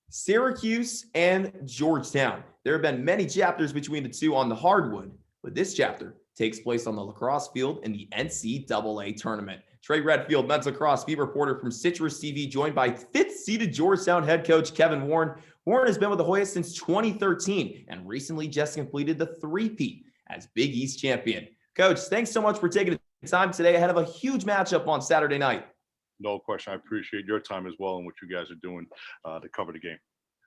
Syracuse and Georgetown. There have been many chapters between the two on the hardwood, but this chapter takes place on the lacrosse field in the NCAA tournament. Trey Redfield, men's lacrosse beat reporter from Citrus TV, joined by fifth-seeded Georgetown head coach Kevin Warne. Warne has been with the Hoyas since 2013 and recently just completed the three-peat as Big East champion. Coach, thanks so much for taking the time today ahead of a huge matchup on Saturday night. No question. I appreciate your time as well and what you guys are doing to cover the game.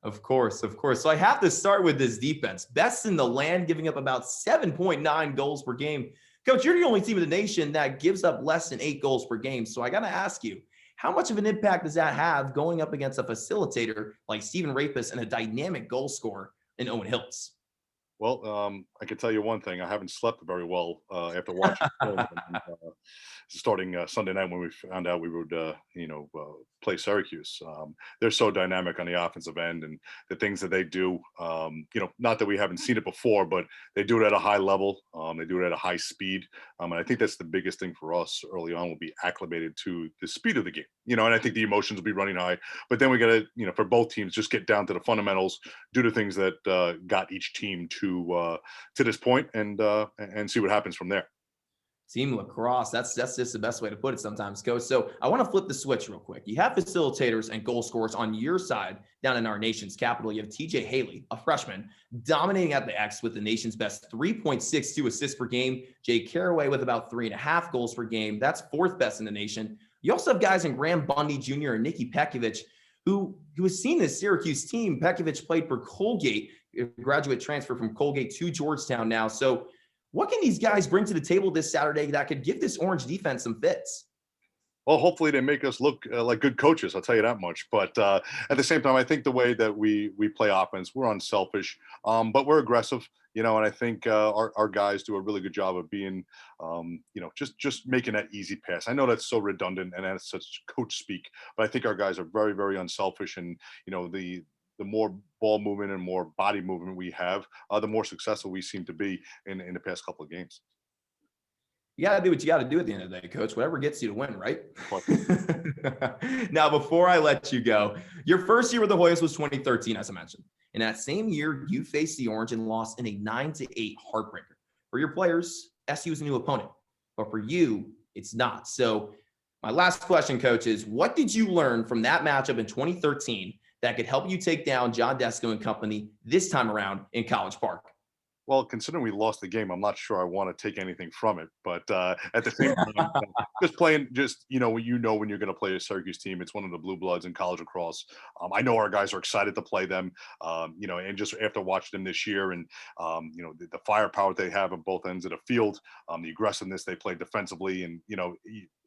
Of course. So I have to start with this defense. Best in the land, giving up about 7.9 goals per game. Coach, you're the only team in the nation that gives up less than 8 goals per game. So I got to ask you, how much of an impact does that have going up against a facilitator like Steven Rapis and a dynamic goal scorer in Owen Hiltz? Well, I can tell you one thing. I haven't slept very well after watching starting Sunday night when we found out we would, play Syracuse. They're so dynamic on the offensive end, and the things that they do. Not that we haven't seen it before, but they do it at a high level. They do it at a high speed, and I think that's the biggest thing for us early on. Will be acclimated to the speed of the game. And I think the emotions will be running high. But then we got to, for both teams, just get down to the fundamentals, do the things that got each team to this point, and see what happens from there. Team lacrosse, that's just the best way to put it sometimes, Coach. So I want to flip the switch real quick. You have facilitators and goal scorers on your side down in our nation's capital. You have TJ Haley, a freshman, dominating at the X with the nation's best 3.62 assists per game. Jay Caraway with about 3.5 goals per game. That's fourth best in the nation. You also have guys in Graham Bundy Jr. and Nicky Pekovic, who has seen this Syracuse team. Pekovic played for Colgate, a graduate transfer from Colgate to Georgetown now. So what can these guys bring to the table this Saturday that could give this Orange defense some fits? Well, hopefully they make us look like good coaches. I'll tell you that much. But at the same time, I think the way that we play offense, we're unselfish, but we're aggressive. And I think our guys do a really good job of being, just making that easy pass. I know that's so redundant and that's such coach speak, but I think our guys are very, very unselfish. And the more ball movement and more body movement we have, the more successful we seem to be in the past couple of games. You got to do what you got to do at the end of the day, Coach. Whatever gets you to win, right? Now, before I let you go, your first year with the Hoyas was 2013, as I mentioned. In that same year, you faced the Orange and lost in a 9-8 heartbreaker. For your players, SU is a new opponent. But for you, it's not. So my last question, Coach, is what did you learn from that matchup in 2013 that could help you take down John Desko and company this time around in College Park? Well, considering we lost the game, I'm not sure I want to take anything from it. But at the same time, just playing, when you're going to play a Syracuse team, it's one of the blue bloods in college lacrosse. I know our guys are excited to play them, and just after watching them this year and, the firepower they have on both ends of the field, the aggressiveness they play defensively. And,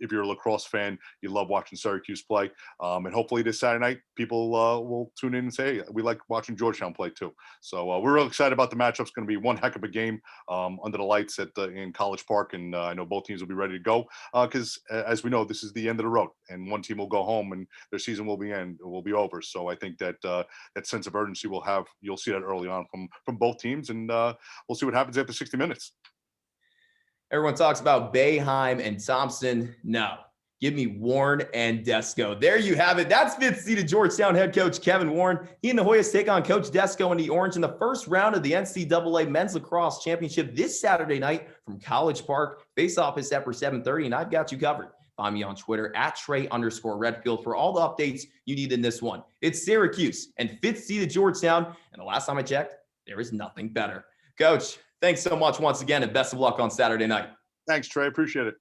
if you're a lacrosse fan, you love watching Syracuse play. And hopefully this Saturday night, people will tune in and say, hey, we like watching Georgetown play too. So we're real excited about the matchup. It's going to be one heck of a game under the lights in College Park, and I know both teams will be ready to go because as we know, this is the end of the road, and one team will go home and their season will be over. So I think that that sense of urgency you'll see that early on from both teams, and we'll see what happens after 60 minutes. Everyone talks about Boeheim and Thompson. No. Give me Warne and Desko. There you have it. That's fifth-seeded Georgetown head coach Kevin Warne. He and the Hoyas take on Coach Desko and the Orange in the first round of the NCAA Men's Lacrosse Championship this Saturday night from College Park. Face-off is set for 7:30, and I've got you covered. Find me on Twitter at Trey_Redfield for all the updates you need in this one. It's Syracuse and fifth-seeded Georgetown, and the last time I checked, there is nothing better. Coach, thanks so much once again, and best of luck on Saturday night. Thanks, Trey. Appreciate it.